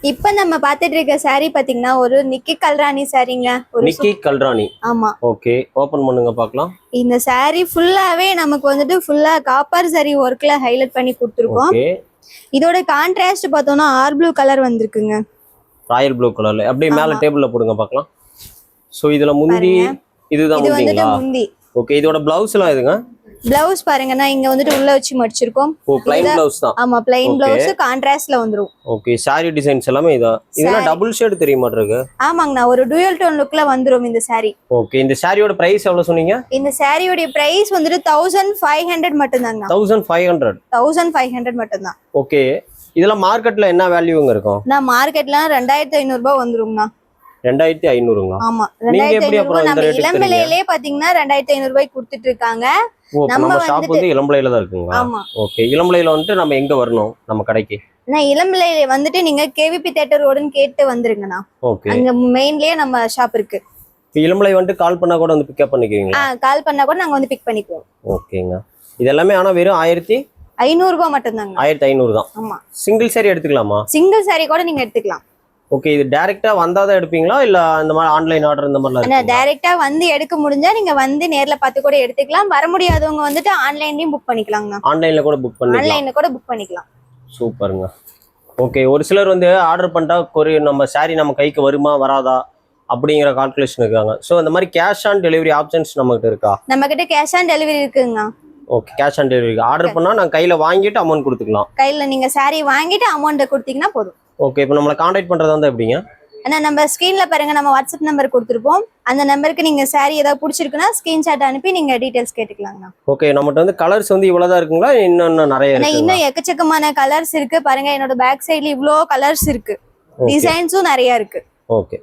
இப்ப நம்ம பாத்துட்டு இருக்க saree பாத்தீங்கன்னா ஒரு நிக்கி கல்ராணி சாரீங்க. ஒரு நிக்கி கல்ராணி. ஆமா. ஓகே, ஓபன் பண்ணுங்க பார்க்கலாம். இந்த saree ஃபுல்லாவே நமக்கு வந்துட்டு ஃபுல்லா காப்பர் saree ஒர்க்ல ஹைலைட் பண்ணி கொடுத்துருக்கோம். ஓகே. இதோட கான்ட்ராஸ்ட் பார்த்தோம்னா ஆர் ப்ளூ கலர் வந்திருக்குங்க. ராயல் ப்ளூ கலர்ல. அப்படியே மேல டேபிள்ல போடுங்க பார்க்கலாம். சோ இதுல முந்தி இதுதான் முந்தி. ஓகே, இதோட பிளவுஸ் எல்லாம் எதுங்க? பிளவுஸ் பாருங்கன்னா இங்க வந்துட்டு உள்ள வச்சு மடிச்சிருக்கோம். ஓ, ப்ளைன் பிளவுஸ் தான். ஆமா, ப்ளைன் பிளவுஸ் கான்ட்ராஸ்ட்ல வந்துரும். ஓகே, saree டிசைன்ஸ் எல்லாமே இதெல்லாம் டபுள் ஷேட் தெரிய மாட்டேங்குது. ஆமாங்கண்ணா, ஒரு டுயல் டோன் லுக்ல வந்துரும் இந்த saree. ஓகே, இந்த சாரியோட பிரைஸ் எவ்வளவு சொன்னீங்க? இந்த சாரியோட பிரைஸ் வந்துட்டு 1500 மட்டும் தாங்க. 1500. 1500 மட்டும் தான். ஓகே, இதெல்லாம் மார்க்கெட்ல என்ன வேல்யூங்க இருக்கும்? நான் மார்க்கெட்ல 2500 ரூபாய் வந்துருங்கண்ணா. 2500ங்களா? ஆமா, நீங்க எப்படி அப்புறம் இந்த ரேட் இளம்பிள்ளையிலே பாத்தீங்கன்னா 2500 ரூபாய்க்கு கொடுத்துட்டு இருக்காங்க. நம்ம ஷாப் வந்து இளம்பிள்ளையில தான் இருக்குங்களா? ஆமா. ஓகே, இளம்பிள்ளையில வந்துட்டு நம்ம எங்க வரணும் நம்ம கடைக்கு? நான் இளம்பிள்ளையில வந்துட்டு நீங்க கேவிபி தியேட்டர் ரோடுன்னு கேட்டு வந்துருங்கண்ணா. ஓகே, அங்க மெயின்லயே நம்ம ஷாப் இருக்கு. இளம்பிள்ளை வந்துட்டு கால் பண்ணா கூட வந்து பிக்கப் பண்ணிக்குவீங்களா? கால் பண்ணா கூட நாங்க வந்து பிக் பண்ணிக்குவோம். ஓகேங்க. இது எல்லாமே ஆனா வெறும் 1500 ரூபாய் மட்டும் தாங்க. 1500 தான். ஆமா. சிங்கிள் சாரி எடுத்துக்கலாமா? சிங்கிள் சாரி கூட நீங்க எடுத்துக்கலாம். ஓகே, இது டைரக்டா வந்தாதான் எடுப்பீங்களா இல்ல இந்த மாதிரி ஆன்லைன் ஆர்டர் இந்த மாதிரிலாம் இருக்குங்களா? டைரக்டா வந்து எடுக்க முடிஞ்சா நீங்க வந்து நேர்ல பார்த்து கூட எடுத்துக்கலாம். வர முடியாதவங்க வந்துட்டு ஆன்லைன்லயும் புக் பண்ணிக்கலாம்ங்க. ஆன்லைன்ல கூட புக் பண்ணிக்கலாம். சூப்பருங்க. ஓகே, ஒரு சிலர் வந்து ஆர்டர் பண்ணிட்டா நம்ம சாரி நம்ம கைக்கு வருமா வராதா அப்படிங்கிற கால்குலேஷன் இருக்காங்க. ஸோ அந்த மாதிரி கேஷ் ஆன் டெலிவரி ஆப்ஷன்ஸ் நம்மகிட்ட இருக்கா? நம்ம கிட்ட கேஷ் ஆன் டெலிவரி இருக்குங்க. Okay, cash on delivery order பண்ணா நான் கையில வாங்கிட்டு அமௌண்ட் கொடுத்துக்கலாம். கையில நீங்க சாரி வாங்கிட்டு அமௌண்ட் கொடுத்தீங்கன்னா போதும். ஓகே, இப்போ நம்மளை கான்டாக்ட் பண்றதா இருந்தா எப்படிங்க? ஆனா நம்ம ஸ்கிரீன்ல பாருங்க, நம்ம வாட்ஸ்அப் நம்பர் கொடுத்துருப்போம். அந்த நம்பருக்கு நீங்க சாரி ஏதாவது பிடிச்சிருக்குன்னா ஸ்கிரீன்ஷாட் அனுப்பி நீங்க டீடைல்ஸ் கேட்டுக்கலாங்க. ஓகே, நம்மகிட்ட வந்து கலர்ஸ் வந்து இவ்வளவுதான் இருக்குங்களா? இன்னும் நிறைய இருக்கு? இன்னும் எக்கச்சக்கமான கலர்ஸ் இருக்கு. பாருங்க, என்னோட பேக் சைடுல இவ்ளோ கலர்ஸ் இருக்கு. டிசைன்ஸும் நிறைய இருக்கு. ஓகே.